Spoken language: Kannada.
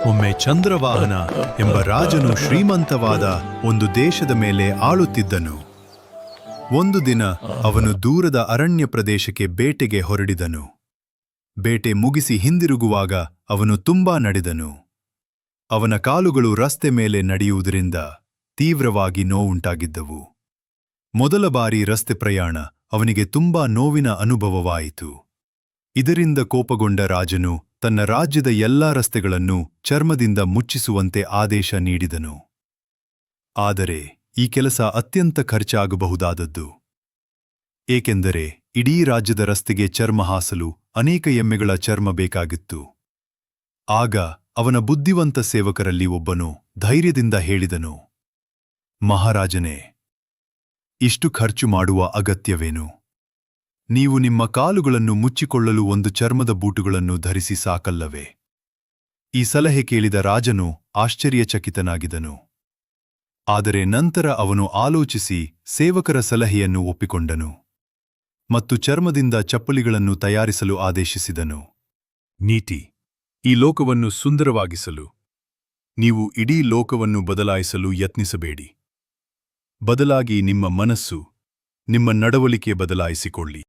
ಒಮ್ಮೆ ಚಂದ್ರವಾಹನ ಎಂಬ ರಾಜನು ಶ್ರೀಮಂತವಾದ ಒಂದು ದೇಶದ ಮೇಲೆ ಆಳುತ್ತಿದ್ದನು. ಒಂದು ದಿನ ಅವನು ದೂರದ ಅರಣ್ಯ ಪ್ರದೇಶಕ್ಕೆ ಬೇಟೆಗೆ ಹೊರಡಿದನು. ಬೇಟೆ ಮುಗಿಸಿ ಹಿಂದಿರುಗುವಾಗ ಅವನು ತುಂಬಾ ನಡೆದನು. ಅವನ ಕಾಲುಗಳು ರಸ್ತೆ ಮೇಲೆ ನಡೆಯುವುದರಿಂದ ತೀವ್ರವಾಗಿ ನೋವುಂಟಾಗಿದ್ದವು. ಮೊದಲ ಬಾರಿ ರಸ್ತೆ ಪ್ರಯಾಣ ಅವನಿಗೆ ತುಂಬಾ ನೋವಿನ ಅನುಭವವಾಯಿತು. ಇದರಿಂದ ಕೋಪಗೊಂಡ ರಾಜನು ತನ್ನ ರಾಜ್ಯದ ಎಲ್ಲಾ ರಸ್ತೆಗಳನ್ನು ಚರ್ಮದಿಂದ ಮುಚ್ಚಿಸುವಂತೆ ಆದೇಶ ನೀಡಿದನು. ಆದರೆ ಈ ಕೆಲಸ ಅತ್ಯಂತ ಖರ್ಚಾಗಬಹುದಾದದ್ದು. ಏಕೆಂದರೆ ಇಡೀ ರಾಜ್ಯದ ರಸ್ತೆಗೆ ಚರ್ಮ ಹಾಸಲು ಅನೇಕ ಎಮ್ಮೆಗಳ ಚರ್ಮ ಬೇಕಾಗಿತ್ತು. ಆಗ ಅವನ ಬುದ್ಧಿವಂತ ಸೇವಕರಲ್ಲಿ ಒಬ್ಬನು ಧೈರ್ಯದಿಂದ ಹೇಳಿದನು, ಮಹಾರಾಜನೇ, ಇಷ್ಟು ಖರ್ಚು ಮಾಡುವ ಅಗತ್ಯವೇನು? ನೀವು ನಿಮ್ಮ ಕಾಲುಗಳನ್ನು ಮುಚ್ಚಿಕೊಳ್ಳಲು ಒಂದು ಚರ್ಮದ ಬೂಟುಗಳನ್ನು ಧರಿಸಿ ಸಾಕಲ್ಲವೇ? ಈ ಸಲಹೆ ಕೇಳಿದ ರಾಜನು ಆಶ್ಚರ್ಯಚಕಿತನಾಗಿದನು. ಆದರೆ ನಂತರ ಅವನು ಆಲೋಚಿಸಿ ಸೇವಕರ ಸಲಹೆಯನ್ನು ಒಪ್ಪಿಕೊಂಡನು ಮತ್ತು ಚರ್ಮದಿಂದ ಚಪ್ಪಲಿಗಳನ್ನು ತಯಾರಿಸಲು ಆದೇಶಿಸಿದನು. ನೀತಿ: ಈ ಲೋಕವನ್ನು ಸುಂದರವಾಗಿಸಲು ನೀವು ಇಡೀ ಲೋಕವನ್ನು ಬದಲಾಯಿಸಲು ಯತ್ನಿಸಬೇಡಿ. ಬದಲಾಗಿ ನಿಮ್ಮ ಮನಸ್ಸು, ನಿಮ್ಮ ನಡವಳಿಕೆ ಬದಲಾಯಿಸಿಕೊಳ್ಳಿ.